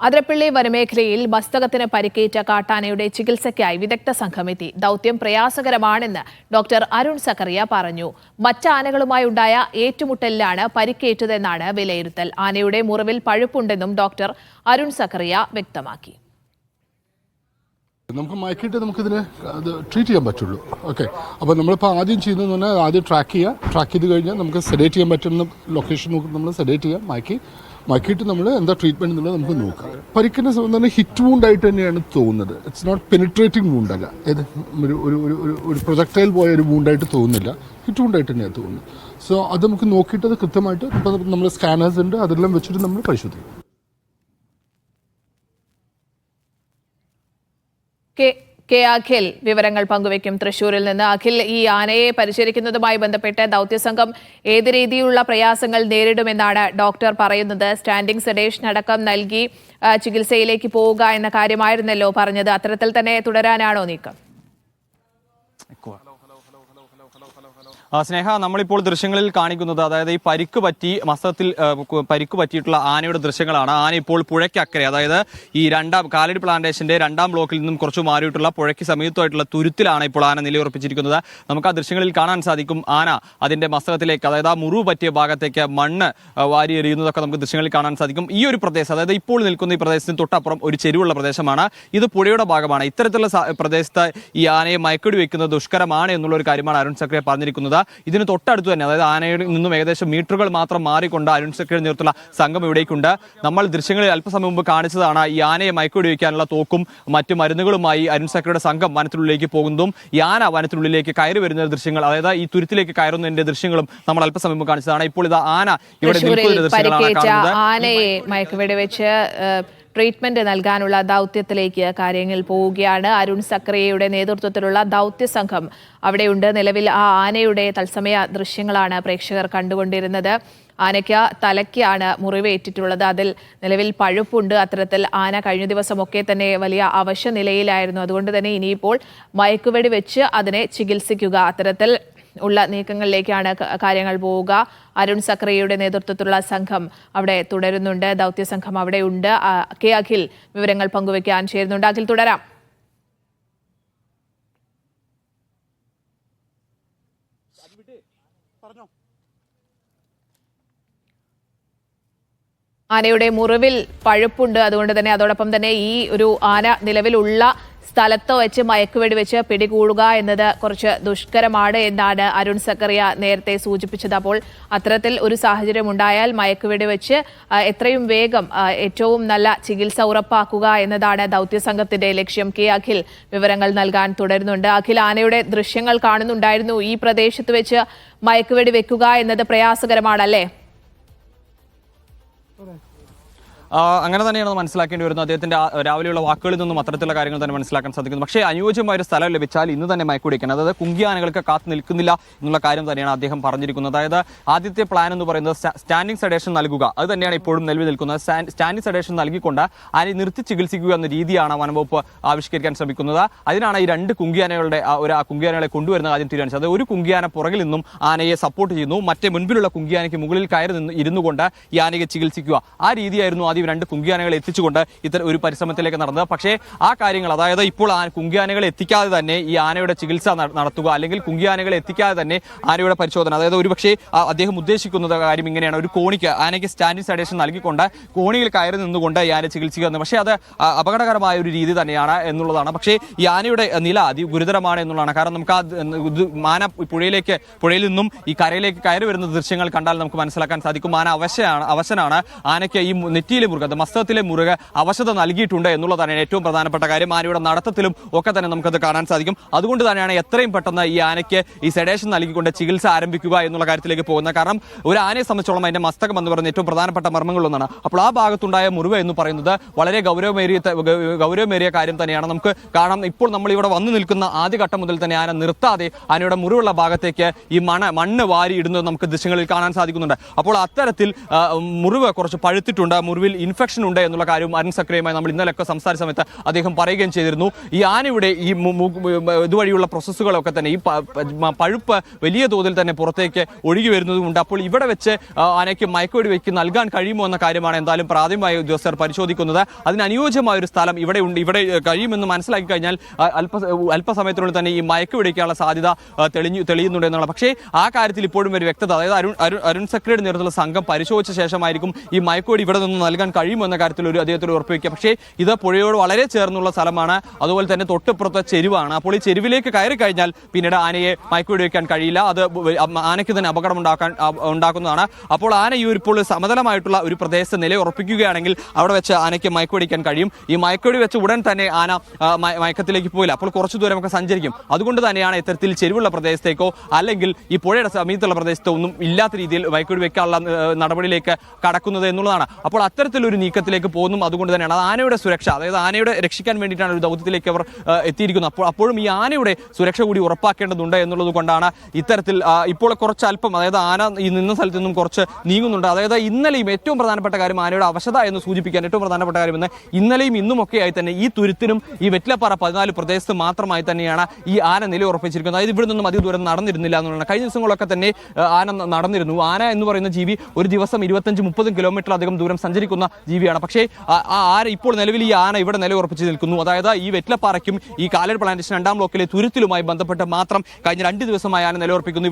അതിരപ്പള്ളി വനമേഖലയിൽ മസ്തകത്തിന് പരിക്കേറ്റ കാട്ടാനയുടെ ചികിത്സയ്ക്കായി വിദഗ്ധ സംഘം എത്തി. ദൌത്യം പ്രയാസകരമാണെന്ന് ഡോക്ടർ അരുൺ സക്കറിയ പറഞ്ഞു. മറ്റാനകളുമായി ഉണ്ടായ ഏറ്റുമുട്ടലിലാണ് പരിക്കേറ്റതെന്നാണ് വിലയിരുത്തൽ. ആനയുടെ മുറിവിൽ പഴുപ്പുണ്ടെന്നും ഡോക്ടർ അരുൺ സക്കറിയ വ്യക്തമാക്കി. നമുക്ക് മയക്കിയിട്ട് നമുക്കിതിനെ ട്രീറ്റ് ചെയ്യാൻ പറ്റുള്ളൂ. ഓക്കെ, അപ്പോൾ നമ്മളിപ്പോൾ ആദ്യം ചെയ്യുന്നതെന്ന് പറഞ്ഞാൽ ആദ്യം ട്രാക്ക് ചെയ്ത് കഴിഞ്ഞാൽ നമുക്ക് സെഡേറ്റ് ചെയ്യാൻ പറ്റുന്ന ലൊക്കേഷൻ നോക്കി നമ്മൾ സെഡേറ്റ് ചെയ്യാം, മയക്കിയിട്ട് നമ്മൾ എന്താ ട്രീറ്റ്മെൻറ്റ് എന്നുള്ളത് നമുക്ക് നോക്കാം. പരിക്കിനെ സംബന്ധിച്ച് ഹിറ്റ് വൂണ്ടായിട്ട് തന്നെയാണ് തോന്നുന്നത്. ഇറ്റ്സ് നോട്ട് പെനിട്രേറ്റിംഗ് വൂണ്ടല്ല, ഒരു പ്രൊജക്ടൈൽ പോയ ഒരു വൂണ്ടായിട്ട് തോന്നുന്നില്ല, ഹിറ്റ് വൂണ്ടായിട്ട് തന്നെയാണ് തോന്നുന്നത്. സോ അത് നമുക്ക് നോക്കിയിട്ട് അത് കൃത്യമായിട്ട് ഇപ്പോൾ നമ്മൾ സ്കാനേഴ്സ് ഉണ്ട്, അതെല്ലാം വെച്ചിട്ട് നമ്മൾ പരിശോധിക്കും. കെ അഖിൽ വിവരങ്ങൾ പങ്കുവയ്ക്കും തൃശൂരിൽ നിന്ന്. അഖിൽ, ഈ ആനയെ പരിചരിക്കുന്നതുമായി ബന്ധപ്പെട്ട് ദൌത്യസംഘം ഏത് രീതിയിലുള്ള പ്രയാസങ്ങൾ നേരിടുമെന്നാണ് ഡോക്ടർ പറയുന്നത്? സ്റ്റാൻഡിംഗ് സെഡേഷൻ അടക്കം നൽകി ചികിത്സയിലേക്ക് പോവുക എന്ന കാര്യമായിരുന്നല്ലോ പറഞ്ഞത്. അത്തരത്തിൽ തന്നെ തുടരാനാണോ നീക്കം? സ്നേഹ, നമ്മളിപ്പോൾ ദൃശ്യങ്ങളിൽ കാണിക്കുന്നത് അതായത് ഈ മസ്തകത്തിൽ പരിക്ക് പറ്റിയിട്ടുള്ള ആനയുടെ ദൃശ്യങ്ങളാണ്. ആന ഇപ്പോൾ പുഴയ്ക്കക്കരെ, അതായത് ഈ കാലടി പ്ലാന്റേഷന്റെ 2ാം ബ്ലോക്കിൽ നിന്നും കുറച്ച് മാറിയിട്ടുള്ള പുഴയ്ക്ക് സമീപമായിട്ടുള്ള തുരുത്തിലാണ് ഇപ്പോൾ ആന നിലയുറപ്പിച്ചിരിക്കുന്നത്. നമുക്ക് ആ ദൃശ്യങ്ങളിൽ കാണാൻ സാധിക്കും ആന അതിന്റെ മസ്തകത്തിലേക്ക്, അതായത് ആ മുറിവ് പറ്റിയ ഭാഗത്തേക്ക് മണ്ണ് വാരി എറിയുന്നതൊക്കെ നമുക്ക് ദൃശ്യങ്ങളിൽ കാണാൻ സാധിക്കും. ഈ ഒരു പ്രദേശം, അതായത് ഇപ്പോൾ നിൽക്കുന്ന ഈ പ്രദേശത്തിന് തൊട്ടപ്പുറം ഒരു ചെരുവുള്ള പ്രദേശമാണ്. ഇത് പുഴയുടെ ഭാഗമാണ്. ഇത്തരത്തിലുള്ള പ്രദേശത്ത് ഈ ആനയെ മയക്കുവെടി വെക്കുന്നത് ദുഷ്കരമാണ് എന്നുള്ള ഒരു കാര്യമാണ് അരുൺ സക്കറിയ പറഞ്ഞിരിക്കുന്നത്. ഇതിന് തൊട്ടടുത്ത് തന്നെ, അതായത് ആനയിൽ നിന്നും ഏകദേശം മീറ്ററുകൾ മാത്രം മാറിക്കൊണ്ട് അരുൺ സക്കറിയുടെ നേതൃത്വത്തിലുള്ള സംഘം ഇവിടേക്കുണ്ട്. നമ്മൾ ദൃശ്യങ്ങളിൽ അല്പസമയം മുമ്പ് കാണിച്ചതാണ് ഈ ആനയെ മയക്കുവെടി വയ്ക്കാനുള്ള തോക്കും മറ്റു മരുന്നുകളുമായി അരുൺ സക്കറിയുടെ സംഘം വനത്തിനുള്ളിലേക്ക് പോകുന്നതും ഈ ആന വനത്തിനുള്ളിലേക്ക് കയറി വരുന്ന ദൃശ്യങ്ങൾ, അതായത് ഈ തുരുത്തിലേക്ക് കയറുന്നതിന്റെ ദൃശ്യങ്ങളും നമ്മൾ അല്പസമയം മുമ്പ് കാണിച്ചതാണ്. ഇപ്പോൾ ഇത് ആന ഇവിടെ നിൽക്കുന്ന ദൃശ്യങ്ങളാണ് കാണുന്നത്. ആനയെ മയക്കുവെടി വെച്ച് ട്രീറ്റ്മെന്റ് നൽകാനുള്ള ദൗത്യത്തിലേക്ക് കാര്യങ്ങൾ പോവുകയാണ്. അരുൺ സക്കറിയയുടെ നേതൃത്വത്തിലുള്ള ദൗത്യ സംഘം അവിടെയുണ്ട്. നിലവിൽ ആ ആനയുടെ തത്സമയ ദൃശ്യങ്ങളാണ് പ്രേക്ഷകർ കണ്ടുകൊണ്ടിരുന്നത്. ആനയ്ക്ക് തലയ്ക്കാണ് മുറിവേറ്റിട്ടുള്ളത്. അതിൽ നിലവിൽ പഴുപ്പുണ്ട്. അത്തരത്തിൽ ആന കഴിഞ്ഞ ദിവസമൊക്കെ തന്നെ വലിയ അവശ നിലയിലായിരുന്നു. അതുകൊണ്ട് തന്നെ ഇനിയിപ്പോൾ മയക്കുവെടി വെച്ച് അതിനെ ചികിത്സിക്കുക, അത്തരത്തിൽ ഉള്ള നീക്കങ്ങളിലേക്കാണ് കാര്യങ്ങൾ പോവുക. അരുൺ സക്കറിയയുടെ നേതൃത്വത്തിലുള്ള സംഘം അവിടെ തുടരുന്നുണ്ട്. ദൗത്യ സംഘം അവിടെ ഉണ്ട്. കെ അഖിൽ വിവരങ്ങൾ പങ്കുവയ്ക്കാൻ ചേരുന്നുണ്ട്. അഖിൽ, തുടരാം. ആനയുടെ മുറിവിൽ പഴുപ്പുണ്ട്. അതുകൊണ്ട് തന്നെ അതോടൊപ്പം തന്നെ ഈ ഒരു ആന നിലവിലുള്ള സ്ഥലത്ത് വെച്ച് മയക്കുവെടി വെച്ച് പിടികൂടുക എന്നത് കുറച്ച് ദുഷ്കരമാണ് എന്നാണ് അരുൺ സക്കറിയ നേരത്തെ സൂചിപ്പിച്ചത്. അപ്പോൾ അത്തരത്തിൽ ഒരു സാഹചര്യം ഉണ്ടായാൽ മയക്കുവെടി വെച്ച് എത്രയും വേഗം ഏറ്റവും നല്ല ചികിത്സ ഉറപ്പാക്കുക എന്നതാണ് ദൗത്യസംഘത്തിന്റെ ലക്ഷ്യം. കെ അഖിൽ വിവരങ്ങൾ നൽകാൻ തുടരുന്നുണ്ട്. അഖിൽ, ആനയുടെ ദൃശ്യങ്ങൾ കാണുന്നുണ്ടായിരുന്നു. ഈ പ്രദേശത്ത് വെച്ച് മയക്കുവെടി വെക്കുക എന്നത് പ്രയാസകരമാണല്ലേ? അങ്ങനെ തന്നെയാണ് മനസ്സിലാക്കേണ്ടി വരുന്നത്. അദ്ദേഹത്തിന്റെ രാവിലെയുള്ള വാക്കുകളിൽ നിന്നും അത്തരത്തിലുള്ള കാര്യങ്ങൾ തന്നെ മനസ്സിലാക്കാൻ സാധിക്കുന്നു. പക്ഷേ അനുയോജ്യമായ ഒരു സ്ഥലം ലഭിച്ചാൽ ഇന്ന് തന്നെ മയക്കുവെടി വയ്ക്കണം. അതായത് കുങ്കിയാനകൾക്ക് കാത്തു നിൽക്കുന്നില്ല എന്നുള്ള കാര്യം തന്നെയാണ് അദ്ദേഹം പറഞ്ഞിരിക്കുന്നത്. അതായത് ആദ്യത്തെ പ്ലാൻ എന്ന് പറയുന്നത് സ്റ്റാൻഡിംഗ് സെഡേഷൻ നൽകുക, അത് തന്നെയാണ് ഇപ്പോഴും നിലവിൽ നിൽക്കുന്നത്. സ്റ്റാൻഡിംഗ് സെഡേഷൻ നൽകിക്കൊണ്ട് ആനയെ നിർത്തി ചികിത്സിക്കുക എന്ന രീതിയാണ് വനംവകുപ്പ് ആവിഷ്കരിക്കാൻ ശ്രമിക്കുന്നത്. അതിനാണ് ഈ 2 കുങ്കിയാനകളുടെ കുങ്കിയാനകളെ കൊണ്ടുവരുന്ന ആദ്യം തീരുമാനിച്ചത്. ഒരു കുങ്കിയാന പുറകിൽ നിന്നും ആനയെ സപ്പോർട്ട് ചെയ്യുന്നു, മറ്റേ മുൻപിലുള്ള കുങ്കിയാനയ്ക്ക് മുകളിൽ കയറി ഇരുന്നു കൊണ്ട് ഈ ആനയെ ചികിത്സിക്കുക. ആ രീതിയായിരുന്നു ആദ്യം 2 കുങ്കിയാനകളെ എത്തിച്ചുകൊണ്ട് ഇത്തരം ഒരു പരിശ്രമത്തിലേക്ക് നടന്നത്. പക്ഷേ ആ കാര്യങ്ങൾ, അതായത് ഇപ്പോൾ കുങ്കിയാനകളെ എത്തിക്കാതെ തന്നെ ഈ ആനയുടെ ചികിത്സ നടത്തുക, അല്ലെങ്കിൽ കുങ്കിയാനകളെ എത്തിക്കാതെ തന്നെ ആനയുടെ പരിശോധന, അതായത് ഒരുപക്ഷെ അദ്ദേഹം ഉദ്ദേശിക്കുന്നത് കാര്യം ഇങ്ങനെയാണ്: ഒരു കോണിക്ക് ആനയ്ക്ക് സ്റ്റാൻഡിംഗ് സെഡേഷൻ നൽകിക്കൊണ്ട് കോണിയിൽ കയറി നിന്നുകൊണ്ട് ഈ ആനയെ ചികിത്സിക്കുക എന്ന്. പക്ഷേ അത് അപകടകരമായ ഒരു രീതി തന്നെയാണ് എന്നുള്ളതാണ്. പക്ഷേ ഈ ആനയുടെ നില അതിഗുരുതരമാണ് എന്നുള്ളതാണ്. കാരണം നമുക്ക് ആന പുഴയിൽ നിന്നും ഈ കരയിലേക്ക് കയറി വരുന്ന ദൃശ്യങ്ങൾ കണ്ടാൽ നമുക്ക് മനസ്സിലാക്കാൻ സാധിക്കും. ആന അവശനാണ്. ആനയ്ക്ക് ഈ നെറ്റിയിലെ മുറുക, മസ്തകത്തിലെ മുറുക അവശത നൽകിയിട്ടുണ്ട് എന്നുള്ളതാണ് ഏറ്റവും പ്രധാനപ്പെട്ട കാര്യം. ആനയുടെ നടത്തത്തിലും ഒക്കെ തന്നെ നമുക്കത് കാണാൻ സാധിക്കും. അതുകൊണ്ട് തന്നെയാണ് എത്രയും പെട്ടെന്ന് ഈ ആനയ്ക്ക് ഈ സെഡേഷൻ നൽകിക്കൊണ്ട് ചികിത്സ ആരംഭിക്കുക എന്നുള്ള കാര്യത്തിലേക്ക് പോകുന്നത്. കാരണം ഒരു ആനയെ സംബന്ധിച്ചോളം അതിന്റെ മസ്തകം എന്ന് പറയുന്ന ഏറ്റവും പ്രധാനപ്പെട്ട മർമ്മങ്ങളൊന്നാണ്. അപ്പോൾ ആ ഭാഗത്തുണ്ടായ മുറിവ് എന്ന് പറയുന്നത് വളരെ ഗൗരവമേറിയ കാര്യം തന്നെയാണ്. നമുക്ക് കാണാം, ഇപ്പോൾ നമ്മൾ ഇവിടെ വന്നു നിൽക്കുന്ന ആദ്യഘട്ടം മുതൽ തന്നെ ആന നിർത്താതെ ആനയുടെ മുറിവുള്ള ഭാഗത്തേക്ക് ഈ മണ്ണ് വാരി ഇടുന്നത് നമുക്ക് ദൃശ്യങ്ങളിൽ കാണാൻ സാധിക്കുന്നുണ്ട്. അപ്പോൾ അത്തരത്തിൽ മുറിവ് കുറച്ച് പഴുത്തിട്ടുണ്ട്. മുറിവിൽ ഇൻഫെക്ഷൻ ഉണ്ട് എന്നുള്ള കാര്യവും അരുൺ സക്രിയുമായി നമ്മൾ ഇന്നലെയൊക്കെ സംസാരിച്ച സമയത്ത് അദ്ദേഹം പറയുകയും ചെയ്തിരുന്നു. ഈ ആനയുടെ ഈ ഇതുവഴിയുള്ള പ്രോസസ്സുകളൊക്കെ തന്നെ ഈ പഴുപ്പ് വലിയ തോതിൽ തന്നെ പുറത്തേക്ക് ഒഴുകി വരുന്നതുമുണ്ട്. അപ്പോൾ ഇവിടെ വെച്ച് ആനയ്ക്ക് മയക്കുവെടി വെച്ച് നൽകാൻ കഴിയുമോ എന്ന കാര്യമാണ് എന്തായാലും പ്രാഥമികമായി ഉദ്യോഗസ്ഥർ പരിശോധിക്കുന്നത്. അതിന് അനുയോജ്യമായ ഒരു സ്ഥലം ഇവിടെ ഉണ്ട്, ഇവിടെ കഴിയുമെന്ന് മനസ്സിലാക്കി കഴിഞ്ഞാൽ അല്പസമയത്തിനുള്ളിൽ തന്നെ ഈ മയക്കുവെടിക്കാനുള്ള സാധ്യത തെളിയുന്നുണ്ട് എന്നുള്ള. പക്ഷേ ആ കാര്യത്തിൽ ഇപ്പോഴും ഒരു വ്യക്തത, അതായത് അരുൺ സക്രിയുടെ നേതൃത്വത്തിലുള്ള സംഘം പരിശോധിച്ച ശേഷമായിരിക്കും ഈ മയക്കുവെടി ഇവിടെ നിന്ന് നൽകാൻ കഴിയുമോ എന്ന കാര്യത്തിൽ ഒരു അദ്ദേഹത്തിന് ഉറപ്പുവയ്ക്കുക. പക്ഷേ ഇത് പുഴയോട് വളരെ ചേർന്നുള്ള സ്ഥലമാണ്, അതുപോലെ തന്നെ തൊട്ടിപ്പുറത്തെ ചെരുവാണ്. അപ്പോൾ ഈ ചെരുവിലേക്ക് കയറി കഴിഞ്ഞാൽ പിന്നീട് ആനയെ മയക്കുവെടി വയ്ക്കാൻ കഴിയില്ല, അത് ആനയ്ക്ക് തന്നെ അപകടം ഉണ്ടാക്കുന്നതാണ്. അപ്പോൾ ആന ഈ ഇപ്പോൾ സമതലമായിട്ടുള്ള ഒരു പ്രദേശത്ത് നിലയുറപ്പിക്കുകയാണെങ്കിൽ അവിടെ വെച്ച് ആനയ്ക്ക് മയക്കുവെടിക്കാൻ കഴിയും. ഈ മയക്കുവെടി വെച്ച് ഉടൻ തന്നെ ആന മയക്കത്തിലേക്ക് പോയില്ല, അപ്പോൾ കുറച്ചു ദൂരം ഒക്കെ സഞ്ചരിക്കും. അതുകൊണ്ട് തന്നെയാണ് ഇത്തരത്തിൽ ചെരുവുള്ള പ്രദേശത്തേക്കോ അല്ലെങ്കിൽ ഈ പുഴയുടെ സമീപത്തുള്ള പ്രദേശത്തോ ഒന്നും ഇല്ലാത്ത രീതിയിൽ മയക്കുവെടി വെക്കാനുള്ള നടപടിയിലേക്ക് കടക്കുന്നത് എന്നുള്ളതാണ്. അപ്പോൾ അത്തരത്തിലൊരു നീക്കത്തിലേക്ക് പോകുന്നു. അതുകൊണ്ട് തന്നെയാണ് ആനയുടെ സുരക്ഷ, അതായത് ആനയുടെ രക്ഷിക്കാൻ വേണ്ടിയിട്ടാണ് ഒരു ദൗത്യത്തിലേക്ക് അവർ എത്തിയിരിക്കുന്നത്. അപ്പോഴും ഈ ആനയുടെ സുരക്ഷ കൂടി ഉറപ്പാക്കേണ്ടതുണ്ട് എന്നുള്ളത് കൊണ്ടാണ് ഇത്തരത്തിൽ ഇപ്പോൾ കുറച്ച് അല്പം, അതായത് ആന ഈ നിന്ന സ്ഥലത്ത് നിന്നും കുറച്ച് നീങ്ങുന്നുണ്ട്. അതായത് ഇന്നലെയും ഏറ്റവും പ്രധാനപ്പെട്ട കാര്യം ആനയുടെ അവശത എന്ന് സൂചിപ്പിക്കാൻ ഏറ്റവും പ്രധാനപ്പെട്ട കാര്യം എന്ന് ഇന്നലെയും ഇന്നുമൊക്കെയായി തന്നെ ഈ തുരുത്തിനും ഈ വെറ്റിലപ്പാറ 14 പ്രദേശത്ത് മാത്രമായി തന്നെയാണ് ഈ ആന നിലയുറപ്പിച്ചിരിക്കുന്നത്. അതായത് ഇവിടെ നിന്നും അധികം ദൂരം നടന്നിരുന്നില്ല എന്നുള്ളതാണ്. കഴിഞ്ഞ ദിവസങ്ങളൊക്കെ തന്നെ ആന നടന്നിരുന്നു. ആന എന്ന് പറയുന്ന ജീവി ഒരു ദിവസം 25-30 കിലോമീറ്റർ അധികം ദൂരം സഞ്ചരിക്കുന്ന ജീവിയാണ്. പക്ഷേ ഇപ്പോൾ നിലവിൽ ഈ ആന ഇവിടെ നിലയുറപ്പിച്ച് നിൽക്കുന്നു. അതായത് ഈ വെറ്റിലപ്പാറയ്ക്കും ഈ കാലടി പ്ലാന്റേഷൻ 2ാം ബ്ലോക്കിലെ തുരുത്തിലുമായി ബന്ധപ്പെട്ട് മാത്രം കഴിഞ്ഞ 2 ദിവസമായി ആന നിലയുറപ്പിക്കുന്നു.